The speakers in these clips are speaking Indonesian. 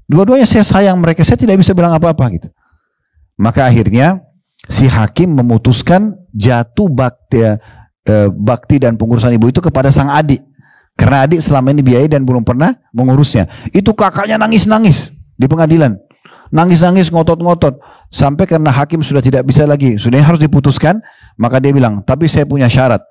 Dua-duanya saya sayang mereka, saya tidak bisa bilang apa-apa gitu. Maka akhirnya si hakim memutuskan jatuh bakti dan pengurusan ibu itu kepada sang adik. Karena adik selama ini biayai dan belum pernah mengurusnya. Itu kakaknya nangis-nangis di pengadilan. Nangis-nangis, ngotot-ngotot. Sampai karena hakim sudah tidak bisa lagi, sudah harus diputuskan. Maka dia bilang, tapi saya punya syarat.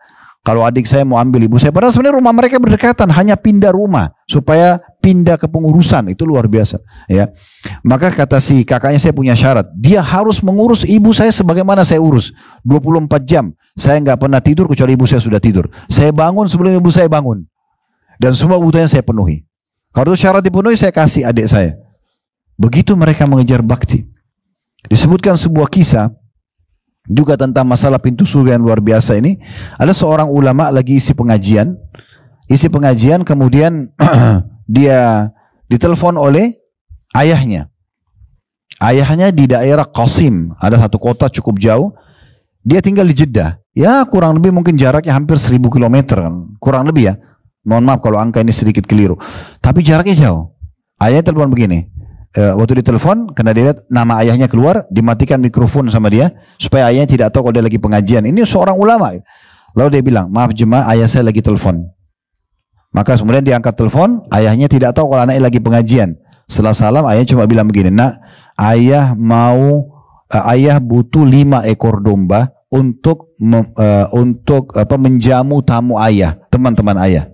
Kalau adik saya mau ambil ibu saya, padahal sebenarnya rumah mereka berdekatan, hanya pindah rumah supaya pindah ke pengurusan. Itu luar biasa, ya. Maka kata si kakaknya, saya punya syarat, dia harus mengurus ibu saya sebagaimana saya urus 24 jam. Saya nggak pernah tidur kecuali ibu saya sudah tidur. Saya bangun sebelum ibu saya bangun, dan semua kebutuhannya saya penuhi. Kalau itu syarat dipenuhi, saya kasih adik saya. Begitu mereka mengejar bakti. Disebutkan sebuah kisah juga tentang masalah pintu surga yang luar biasa ini. Ada seorang ulama lagi isi pengajian, kemudian dia ditelepon oleh ayahnya. Ayahnya di daerah Qasim, ada satu kota cukup jauh. Dia tinggal di Jeddah. Ya kurang lebih mungkin jaraknya hampir 1000 km kan. Kurang lebih ya. Mohon maaf kalau angka ini sedikit keliru. Tapi jaraknya jauh. Ayahnya telepon begini. Waktu ditelepon, karena dia lihat nama ayahnya keluar, dimatikan mikrofon sama dia supaya ayahnya tidak tahu kalau dia lagi pengajian. Ini seorang ulama. Lalu dia bilang, maaf jemaah, ayah saya lagi telepon. Maka kemudian dia angkat telepon, ayahnya tidak tahu kalau anaknya lagi pengajian. Setelah salam, ayahnya cuma bilang begini, nak, ayah butuh 5 ekor domba untuk menjamu tamu ayah, teman-teman ayah.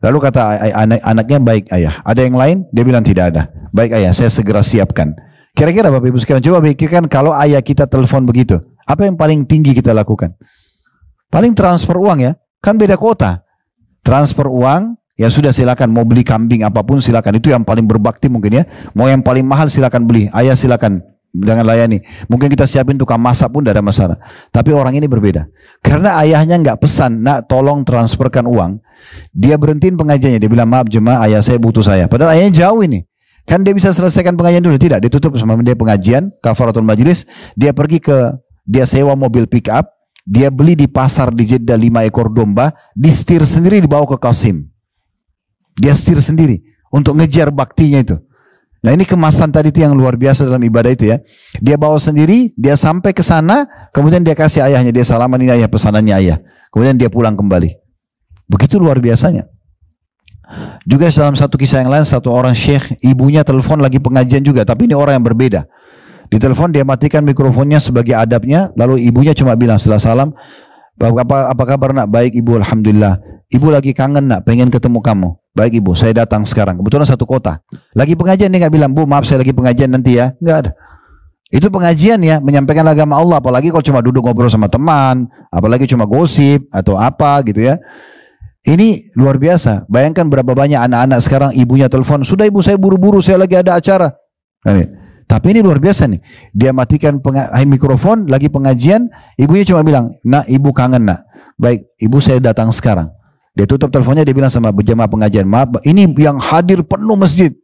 Lalu kata anaknya, baik ayah. Ada yang lain? Dia bilang tidak ada. Baik ayah, saya segera siapkan. Kira-kira Bapak Ibu sekalian, coba pikirkan kalau ayah kita telepon begitu, apa yang paling tinggi kita lakukan? Paling transfer uang ya, kan beda kota. Transfer uang, ya sudah silakan, mau beli kambing apapun silakan. Itu yang paling berbakti mungkin ya. Mau yang paling mahal silakan beli. Ayah silakan, jangan layani. Mungkin kita siapin tukang masak pun tidak ada masalah. Tapi orang ini berbeda. Karena ayahnya nggak pesan, nak tolong transferkan uang. Dia berhentiin pengajiannya. Dia bilang, maaf jemaah, ayah saya butuh saya. Padahal ayahnya jauh ini. Kan dia bisa selesaikan pengajian dulu. Tidak, ditutup sama dia pengajian, kafaratul majlis. Dia sewa mobil pick up. Dia beli di pasar di Jeddah 5 ekor domba. Disetir sendiri dibawa ke Qasim. Dia setir sendiri untuk ngejar baktinya itu. Nah ini kemasan tadi itu yang luar biasa dalam ibadah itu ya. Dia bawa sendiri, dia sampai ke sana, kemudian dia kasih ayahnya, dia salaman, ini ayah, pesanannya ayah. Kemudian dia pulang kembali. Begitu luar biasanya. Juga dalam satu kisah yang lain, satu orang syekh, ibunya telepon lagi pengajian juga, tapi ini orang yang berbeda. Di telepon dia matikan mikrofonnya sebagai adabnya, lalu ibunya cuma bilang setelah salam, apa kabar nak? Baik ibu, alhamdulillah. Ibu lagi kangen nak, pengen ketemu kamu. Baik ibu, saya datang sekarang. Kebetulan satu kota. Lagi pengajian, dia nggak bilang, bu maaf saya lagi pengajian nanti ya. Nggak ada. Itu pengajian ya, menyampaikan agama Allah. Apalagi kalau cuma duduk ngobrol sama teman, apalagi cuma gosip atau apa gitu ya. Ini luar biasa. Bayangkan berapa banyak anak-anak sekarang ibunya telepon, sudah ibu saya buru-buru, saya lagi ada acara. Tapi ini luar biasa nih. Dia matikan mikrofon, lagi pengajian, ibunya cuma bilang, nak ibu kangen nak. Baik, ibu saya datang sekarang. Dia tutup teleponnya, dia bilang sama jemaah pengajian, maaf, ini yang hadir penuh masjid.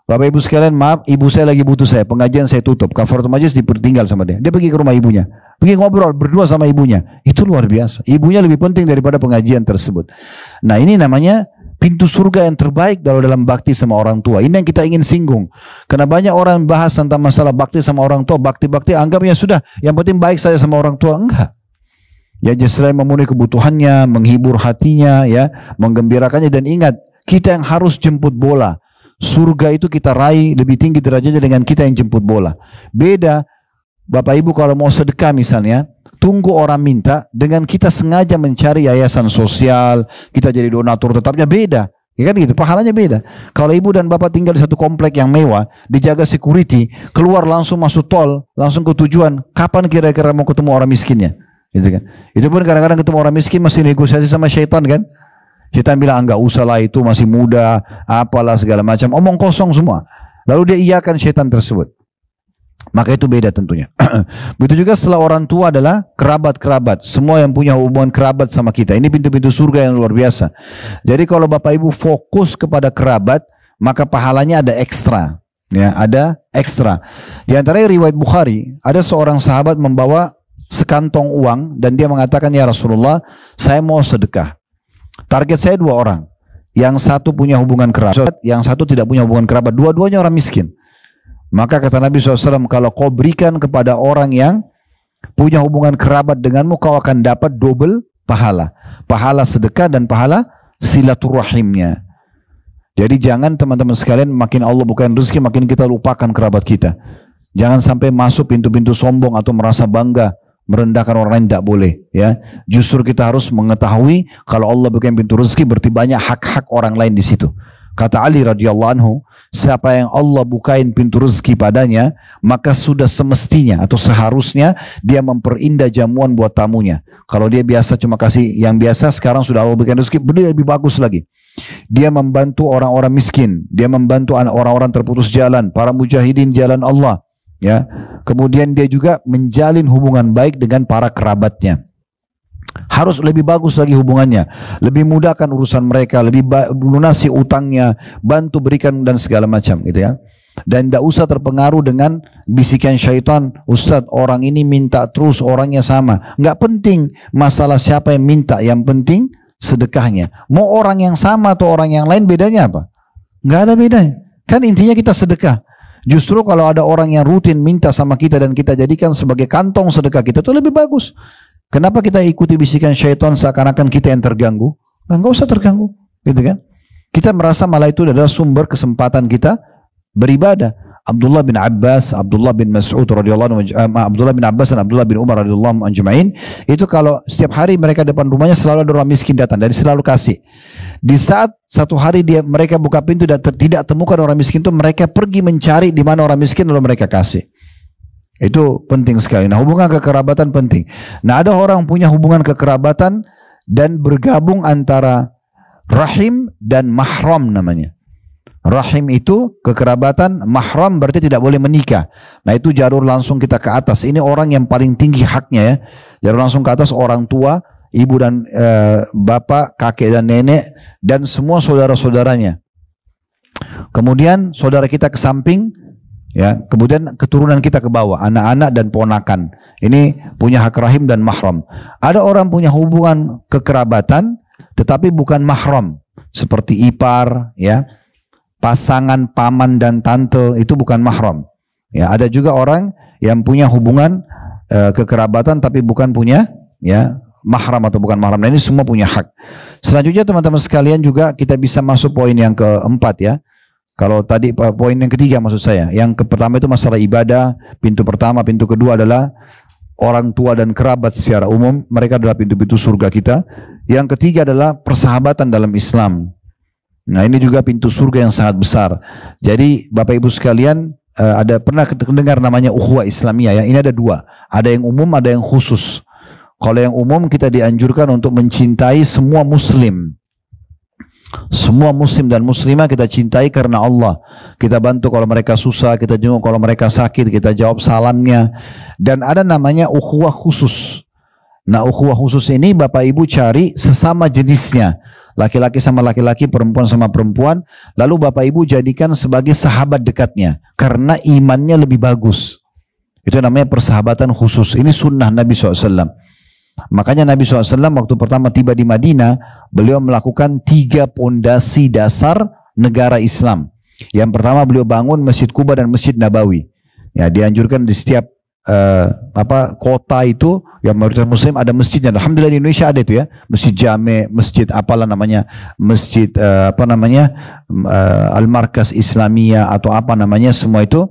Bapak ibu sekalian, maaf, ibu saya lagi butuh saya, pengajian saya tutup, kafaratul majlis dipertinggal sama dia. Dia pergi ke rumah ibunya, pergi ngobrol berdua sama ibunya. Itu luar biasa. Ibunya lebih penting daripada pengajian tersebut. Nah ini namanya pintu surga yang terbaik dalam bakti sama orang tua. Ini yang kita ingin singgung. Karena banyak orang bahas tentang masalah bakti sama orang tua, bakti-bakti anggapnya sudah, yang penting baik saya sama orang tua. Enggak. Ya justru memenuhi kebutuhannya, menghibur hatinya, ya, menggembirakannya, dan ingat, kita yang harus jemput bola. Surga itu kita raih lebih tinggi derajatnya dengan kita yang jemput bola. Beda, Bapak Ibu kalau mau sedekah misalnya, tunggu orang minta, dengan kita sengaja mencari yayasan sosial, kita jadi donatur tetapnya beda. Ya kan gitu, pahalanya beda. Kalau ibu dan bapak tinggal di satu komplek yang mewah, dijaga security, keluar langsung masuk tol, langsung ke tujuan, kapan kira-kira mau ketemu orang miskinnya? Gitu kan. Itu pun kadang-kadang ketemu orang miskin masih negosiasi sama syaitan kan. Syaitan bilang enggak usah lah, itu masih muda, apalah segala macam, omong kosong semua. Lalu dia iyakan syaitan tersebut. Maka itu beda tentunya. Begitu juga setelah orang tua adalah kerabat-kerabat. Semua yang punya hubungan kerabat sama kita. Ini pintu-pintu surga yang luar biasa. Jadi kalau Bapak Ibu fokus kepada kerabat, maka pahalanya ada ekstra. Ya, ada ekstra. Di antara riwayat Bukhari, ada seorang sahabat membawa sekantong uang dan dia mengatakan, ya Rasulullah, saya mau sedekah. Target saya 2 orang. yang satu punya hubungan kerabat, yang satu tidak punya hubungan kerabat, dua-duanya orang miskin. Maka kata Nabi SAW, kalau kau berikan kepada orang yang punya hubungan kerabat denganmu, kau akan dapat double pahala. Pahala sedekah dan pahala silaturahimnya. Jadi jangan teman-teman sekalian, makin Allah bukain rezeki, makin kita lupakan kerabat kita. Jangan sampai masuk pintu-pintu sombong atau merasa bangga, merendahkan orang lain, tidak boleh. Ya, justru kita harus mengetahui kalau Allah bukain pintu rezeki, berarti banyak hak-hak orang lain di situ. Kata Ali radhiyallahu anhu, siapa yang Allah bukain pintu rezeki padanya, maka sudah semestinya atau seharusnya dia memperindah jamuan buat tamunya. Kalau dia biasa cuma kasih yang biasa, sekarang sudah Allah bukain rezeki, dia lebih bagus lagi. Dia membantu orang-orang miskin, dia membantu orang-orang terputus jalan, para mujahidin jalan Allah. Ya, kemudian dia juga menjalin hubungan baik dengan para kerabatnya. Harus lebih bagus lagi hubungannya, lebih mudahkan urusan mereka, lebih lunasi utangnya, bantu berikan dan segala macam, gitu ya. Dan tidak usah terpengaruh dengan bisikan syaitan, Ustadz orang ini minta terus, orangnya sama. Nggak penting masalah siapa yang minta, yang penting sedekahnya. Mau orang yang sama atau orang yang lain, bedanya apa? Nggak ada bedanya. Kan intinya kita sedekah. Justru kalau ada orang yang rutin minta sama kita dan kita jadikan sebagai kantong sedekah kita, itu lebih bagus. Kenapa kita ikuti bisikan syaitan seakan-akan kita yang terganggu? Nggak usah terganggu, gitu kan? Kita merasa malah itu adalah sumber kesempatan kita beribadah. Abdullah bin Abbas, Abdullah bin Mas'ud radhiyallahu anhu, Abdullah bin Abbas dan Abdullah bin Umar radhiyallahu anjma'in, itu kalau setiap hari mereka depan rumahnya selalu ada orang miskin datang, dan selalu kasih. Di saat satu hari mereka buka pintu dan tidak temukan orang miskin itu, mereka pergi mencari di mana orang miskin lalu mereka kasih. Itu penting sekali. Nah, hubungan kekerabatan penting. Nah, ada orang punya hubungan kekerabatan dan bergabung antara rahim dan mahram namanya. Rahim itu kekerabatan, mahram berarti tidak boleh menikah. Nah, itu jalur langsung kita ke atas. Ini orang yang paling tinggi haknya ya. Jalur langsung ke atas orang tua, ibu dan bapak, kakek dan nenek, dan semua saudara-saudaranya. Kemudian saudara kita ke samping, ya, kemudian keturunan kita ke bawah, anak-anak dan ponakan. Ini punya hak rahim dan mahram. Ada orang punya hubungan kekerabatan tetapi bukan mahram, seperti ipar, ya, pasangan paman dan tante, itu bukan mahram. Ya, ada juga orang yang punya hubungan kekerabatan tapi bukan punya, ya, mahram atau bukan mahram. Nah, ini semua punya hak. Selanjutnya teman-teman sekalian juga kita bisa masuk poin yang keempat ya. Kalau tadi poin yang ketiga maksud saya, yang pertama itu masalah ibadah, pintu pertama, pintu kedua adalah orang tua dan kerabat secara umum, mereka adalah pintu-pintu surga kita. Yang ketiga adalah persahabatan dalam Islam. Nah, ini juga pintu surga yang sangat besar. Jadi Bapak Ibu sekalian, ada pernah dengar namanya ukhuwah Islamiyah ya. Ini ada dua, ada yang umum, ada yang khusus. Kalau yang umum kita dianjurkan untuk mencintai semua muslim. Semua muslim dan muslimah kita cintai karena Allah. Kita bantu kalau mereka susah, kita jenguk kalau mereka sakit, kita jawab salamnya. Dan ada namanya ukhuwah khusus. Nah, ukhuwah khusus ini Bapak Ibu cari sesama jenisnya, laki-laki sama laki-laki, perempuan sama perempuan, lalu Bapak Ibu jadikan sebagai sahabat dekatnya karena imannya lebih bagus. Itu namanya persahabatan khusus. Ini sunnah Nabi SAW. Makanya Nabi SAW waktu pertama tiba di Madinah, beliau melakukan 3 pondasi dasar negara Islam. Yang pertama beliau bangun Masjid Quba dan Masjid Nabawi. Ya, dianjurkan di setiap kota itu yang mayoritas muslim ada masjidnya. Alhamdulillah di Indonesia ada itu ya, masjid jame, masjid apalah namanya, masjid Al-Markas Islamiyah atau apa namanya, semua itu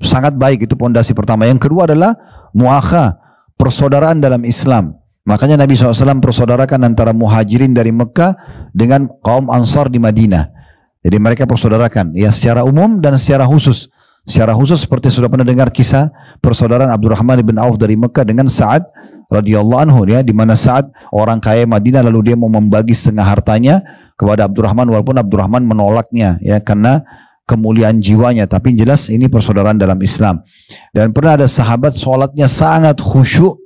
sangat baik. Itu pondasi pertama. Yang kedua adalah muakhah, persaudaraan dalam Islam. Makanya Nabi SAW persaudarakan antara muhajirin dari Mekah dengan kaum Ansar di Madinah. Jadi mereka persaudarakan ya, secara umum dan secara khusus. Secara khusus seperti sudah pernah dengar kisah persaudaraan Abdurrahman bin Auf dari Mekah dengan Sa'ad radhiyallahu anhu ya, di mana Sa'ad orang kaya Madinah, lalu dia mau membagi setengah hartanya kepada Abdurrahman walaupun Abdurrahman menolaknya ya karena kemuliaan jiwanya, tapi jelas ini persaudaraan dalam Islam. Dan pernah ada sahabat sholatnya sangat khusyuk,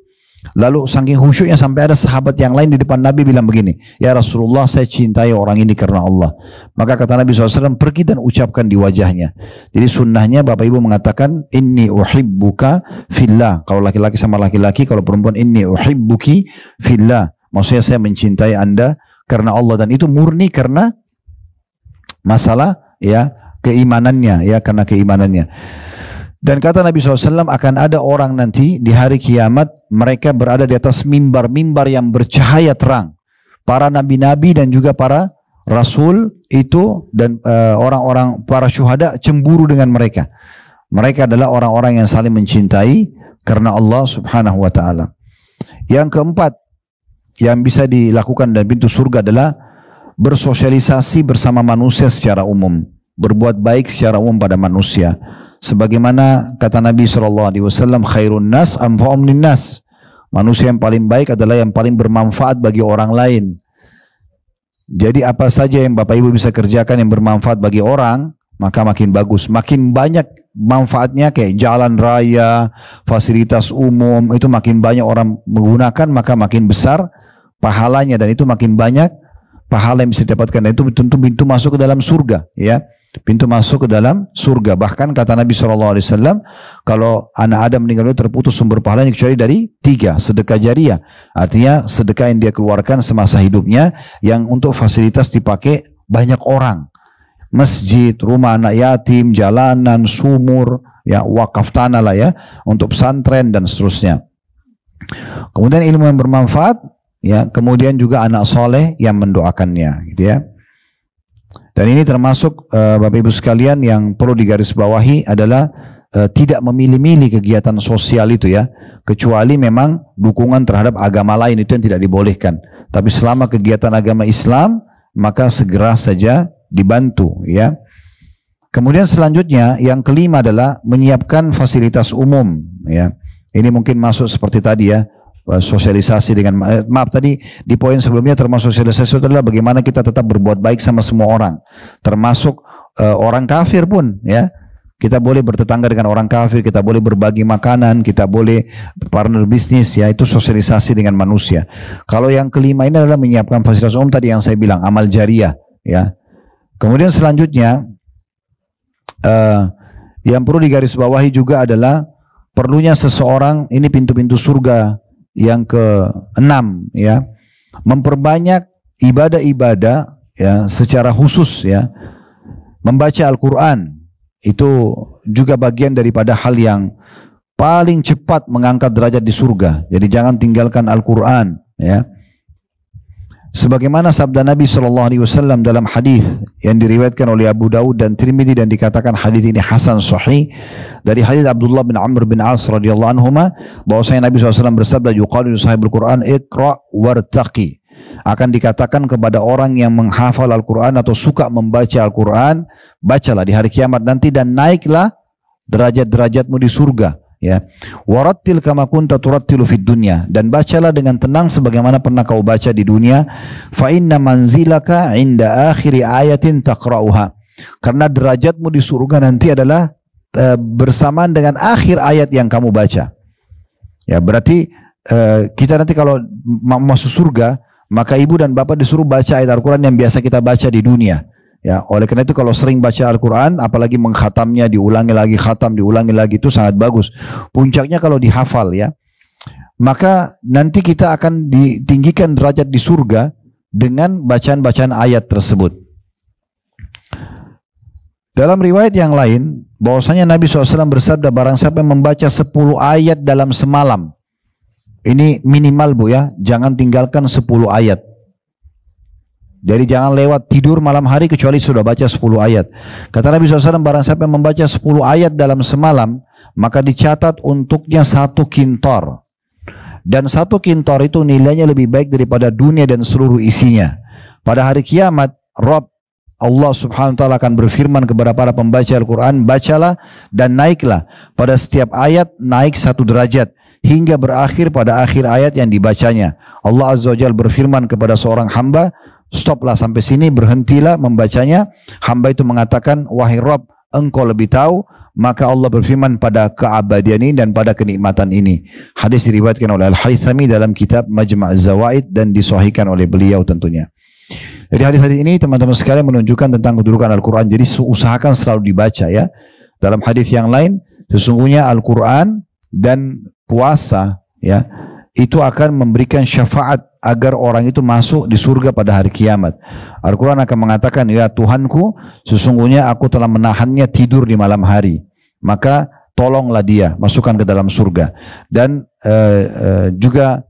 lalu saking khusyuknya sampai ada sahabat yang lain di depan Nabi bilang begini, ya Rasulullah, saya cintai orang ini karena Allah. Maka kata Nabi SAW, pergi dan ucapkan di wajahnya. Jadi sunnahnya Bapak Ibu mengatakan inni uhibbuka fillah. Kalau laki-laki sama laki-laki, kalau perempuan inni uhibbuki fillah. Maksudnya saya mencintai anda karena Allah, dan itu murni karena masalah ya keimanannya, ya karena keimanannya. Dan kata Nabi SAW, akan ada orang nanti di hari kiamat, mereka berada di atas mimbar-mimbar yang bercahaya terang. Para nabi-nabi dan juga para rasul itu, dan orang-orang para syuhada cemburu dengan mereka. Mereka adalah orang-orang yang saling mencintai karena Allah Subhanahu wa ta'ala. Yang keempat yang bisa dilakukan dari pintu surga adalah bersosialisasi bersama manusia secara umum, berbuat baik secara umum pada manusia. Sebagaimana kata Nabi SAW, khairun nas anfa'um linnas. Manusia yang paling baik adalah yang paling bermanfaat bagi orang lain. Jadi apa saja yang Bapak Ibu bisa kerjakan yang bermanfaat bagi orang, maka makin bagus. Makin banyak manfaatnya, kayak jalan raya, fasilitas umum, itu makin banyak orang menggunakan, maka makin besar pahalanya, dan itu makin banyak pahala yang bisa didapatkan, dan itu tentu pintu masuk ke dalam surga, ya. Pintu masuk ke dalam surga. Bahkan kata Nabi SAW, kalau anak Adam meninggal dunia terputus sumber pahalanya kecuali dari 3, sedekah jariah. Artinya sedekah yang dia keluarkan semasa hidupnya, yang untuk fasilitas dipakai banyak orang. Masjid, rumah anak yatim, jalanan, sumur, ya wakaf tanah lah ya, untuk pesantren dan seterusnya. Kemudian ilmu yang bermanfaat, ya, kemudian juga anak soleh yang mendoakannya, gitu ya. Dan ini termasuk Bapak Ibu sekalian yang perlu digarisbawahi adalah tidak memilih-milih kegiatan sosial itu, ya, kecuali memang dukungan terhadap agama lain, itu yang tidak dibolehkan. Tapi selama kegiatan agama Islam, maka segera saja dibantu, ya. Kemudian selanjutnya yang kelima adalah menyiapkan fasilitas umum, ya. Ini mungkin masuk seperti tadi, ya, sosialisasi dengan, maaf tadi di poin sebelumnya termasuk sosialisasi itu adalah bagaimana kita tetap berbuat baik sama semua orang, termasuk orang kafir pun, ya. Kita boleh bertetangga dengan orang kafir, kita boleh berbagi makanan, kita boleh partner bisnis, ya, itu sosialisasi dengan manusia. Kalau yang kelima ini adalah menyiapkan fasilitas umum tadi yang saya bilang, amal jariah, ya. Kemudian selanjutnya yang perlu digarisbawahi juga adalah perlunya seseorang, ini pintu-pintu surga yang ke-6, ya, memperbanyak ibadah-ibadah, ya, secara khusus, ya. Membaca Al-Quran itu juga bagian daripada hal yang paling cepat mengangkat derajat di surga. Jadi jangan tinggalkan Al-Quran, ya. Sebagaimana sabda Nabi SAW dalam hadis yang diriwayatkan oleh Abu Daud dan Tirmidzi, dan dikatakan hadis ini hasan sahih, dari hadis Abdullah bin Amr bin As radhiyallahu anhuma, bahwasanya Nabi SAW bersabda, yuqalu li sahibul Quran iqra wartaqi. Akan dikatakan kepada orang yang menghafal Al-Quran atau suka membaca Al-Quran, bacalah di hari kiamat nanti dan naiklah derajat-derajatmu di surga, ya. Warattil kama kunta turattilu fid dunya, dan bacalah dengan tenang sebagaimana pernah kau baca di dunia. Fa inna manzilaka inda akhiri ayatin taqra'uha, karena derajatmu di surga nanti adalah bersamaan dengan akhir ayat yang kamu baca. Ya, berarti kita nanti kalau masuk surga, maka ibu dan bapak disuruh baca ayat Al-Quran yang biasa kita baca di dunia. Ya, oleh karena itu kalau sering baca Al-Quran, apalagi mengkhatamnya, diulangi lagi, khatam, diulangi lagi, itu sangat bagus. Puncaknya kalau dihafal, ya, maka nanti kita akan ditinggikan derajat di surga dengan bacaan-bacaan ayat tersebut. Dalam riwayat yang lain, bahwasanya Nabi SAW bersabda, barang siapa yang membaca 10 ayat dalam semalam, ini minimal, Bu, ya, jangan tinggalkan 10 ayat. Jadi jangan lewat tidur malam hari kecuali sudah baca 10 ayat. Kata Nabi SAW, barang siapa yang membaca 10 ayat dalam semalam, maka dicatat untuknya 1 kintor. Dan 1 kintor itu nilainya lebih baik daripada dunia dan seluruh isinya. Pada hari kiamat, Rabb Allah Subhanahu wa ta'ala akan berfirman kepada para pembaca Al-Quran, bacalah dan naiklah. Pada setiap ayat naik 1 derajat hingga berakhir pada akhir ayat yang dibacanya. Allah Azza wa Jalla berfirman kepada seorang hamba, stoplah sampai sini, berhentilah membacanya. Hamba itu mengatakan, wahai Rabb, engkau lebih tahu. Maka Allah berfirman, pada keabadian ini dan pada kenikmatan ini. Hadis diriwayatkan oleh Al-Haythami dalam kitab Majma' Az-Zawaid dan disahihkan oleh beliau tentunya. Jadi hadis-hadis ini teman-teman sekalian menunjukkan tentang kedudukan Al-Quran. Jadi usahakan selalu dibaca, ya. Dalam hadis yang lain, sesungguhnya Al-Quran dan puasa, ya, itu akan memberikan syafaat agar orang itu masuk di surga pada hari kiamat. Al-Quran akan mengatakan, ya Tuhanku, sesungguhnya aku telah menahannya tidur di malam hari. Maka tolonglah dia, masukkan ke dalam surga. Dan juga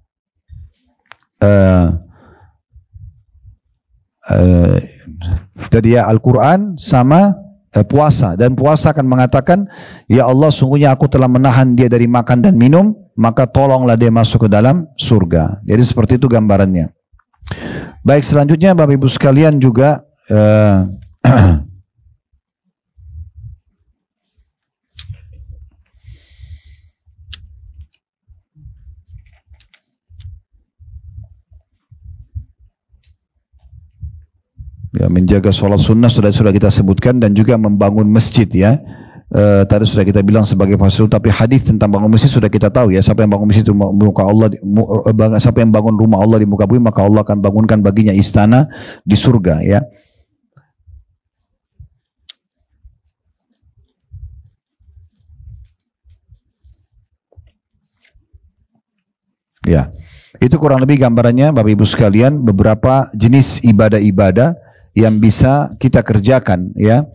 tadi ya Al-Quran sama puasa. Dan puasa akan mengatakan, ya Allah, sungguhnya aku telah menahan dia dari makan dan minum, maka tolonglah dia masuk ke dalam surga. Jadi seperti itu gambarannya. Baik, selanjutnya Bapak Ibu sekalian juga ya, menjaga sholat sunnah sudah kita sebutkan, dan juga membangun masjid ya. Tadi sudah kita bilang sebagai fasilitas, tapi hadis tentang bangun masjid sudah kita tahu ya. Siapa yang bangun masjid di muka Allah, siapa yang bangun rumah Allah di muka bumi, maka Allah akan bangunkan baginya istana di surga ya. Ya, itu kurang lebih gambarannya Bapak Ibu sekalian, beberapa jenis ibadah-ibadah yang bisa kita kerjakan ya.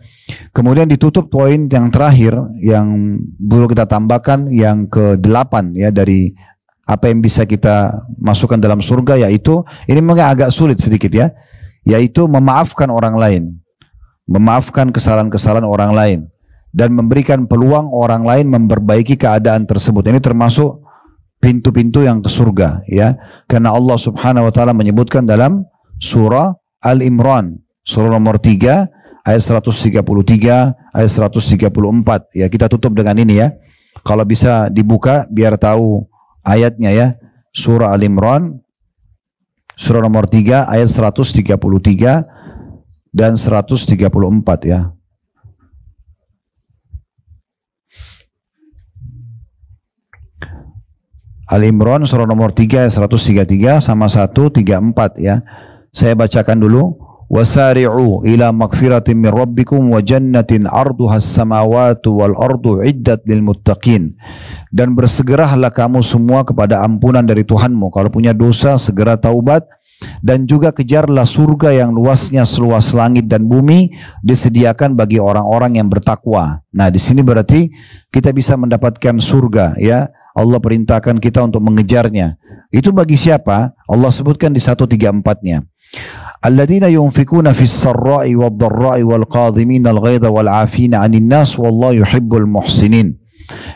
Kemudian ditutup poin yang terakhir yang perlu kita tambahkan, yang ke-8 ya, dari apa yang bisa kita masukkan dalam surga, yaitu ini mungkin agak sulit sedikit ya, yaitu memaafkan orang lain, memaafkan kesalahan-kesalahan orang lain, dan memberikan peluang orang lain memperbaiki keadaan tersebut. Ini termasuk pintu-pintu yang ke surga ya, karena Allah Subhanahu wa taala menyebutkan dalam surah Al-Imran, surah nomor 3 ayat 133 ayat 134 ya. Kita tutup dengan ini ya, kalau bisa dibuka biar tahu ayatnya ya. Surah Al-Imran surah nomor 3 ayat 133 dan 134 ya. Al-Imran surah nomor 3 ayat 133 sama 134 ya. Saya bacakan dulu. Wasari'u ila magfiratin min rabbikum wa jannatin arduha as-samawati wal ardu iddat lil muttaqin. Dan bersegeralah kamu semua kepada ampunan dari Tuhanmu. Kalau punya dosa segera taubat, dan juga kejarlah surga yang luasnya seluas langit dan bumi, disediakan bagi orang-orang yang bertakwa. Nah, di sini berarti kita bisa mendapatkan surga ya. Allah perintahkan kita untuk mengejarnya. Itu bagi siapa? Allah sebutkan di 134-nya. Alladzina yunfikuna fis sarra'i wad dharra'i wal qadhimina al ghaidha wal 'afina 'anil nas wallahu yuhibbul muhsinin.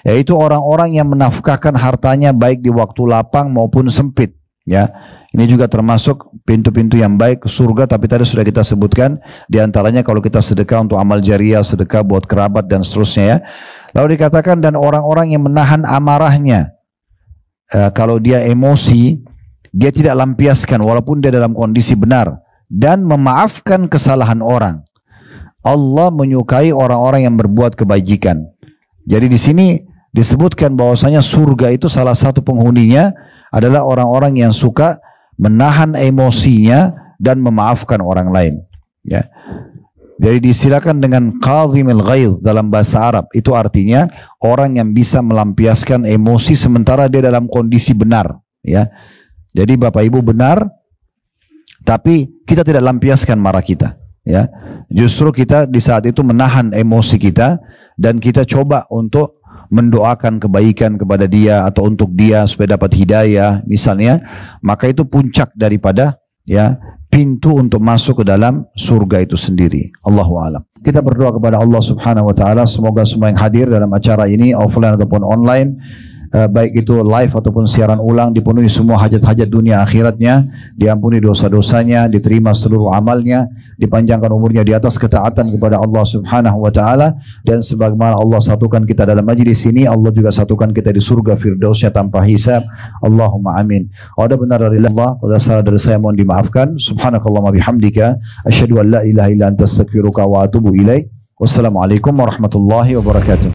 Yaitu orang-orang yang menafkahkan hartanya baik di waktu lapang maupun sempit ya. Ini juga termasuk pintu-pintu yang baik ke surga, tapi tadi sudah kita sebutkan di antaranya kalau kita sedekah untuk amal jariah, sedekah buat kerabat dan seterusnya ya. Lalu dikatakan dan orang-orang yang menahan amarahnya. Kalau dia emosi, dia tidak lampiaskan walaupun dia dalam kondisi benar, dan memaafkan kesalahan orang. Allah menyukai orang-orang yang berbuat kebajikan. Jadi di sini disebutkan bahwasanya surga itu salah satu penghuninya adalah orang-orang yang suka menahan emosinya dan memaafkan orang lain. Ya. Jadi disilakan dengan qadhimil ghaidh dalam bahasa Arab. Itu artinya orang yang bisa melampiaskan emosi sementara dia dalam kondisi benar. Ya. Jadi Bapak Ibu benar, tapi kita tidak lampiaskan marah kita. Ya. Justru kita di saat itu menahan emosi kita, dan kita coba untuk mendoakan kebaikan kepada dia atau untuk dia supaya dapat hidayah misalnya. Maka itu puncak daripada ya pintu untuk masuk ke dalam surga itu sendiri. Allahu a'lam. Kita berdoa kepada Allah Subhanahu wa taala, semoga semua yang hadir dalam acara ini offline ataupun online, baik itu live ataupun siaran ulang, dipenuhi semua hajat-hajat dunia akhiratnya, diampuni dosa-dosanya, diterima seluruh amalnya, dipanjangkan umurnya di atas ketaatan kepada Allah Subhanahu wa taala, dan sebagaimana Allah satukan kita dalam majlis ini, Allah juga satukan kita di surga firdausnya tanpa hisab. Allahumma amin. Ada benar dari Allah, ada salah dari saya mohon dimaafkan. Subhanakallahumma bihamdika asyhadu an la ilaha illa anta astaghfiruka wa atubu ilaik. Wassalamualaikum warahmatullahi wabarakatuh.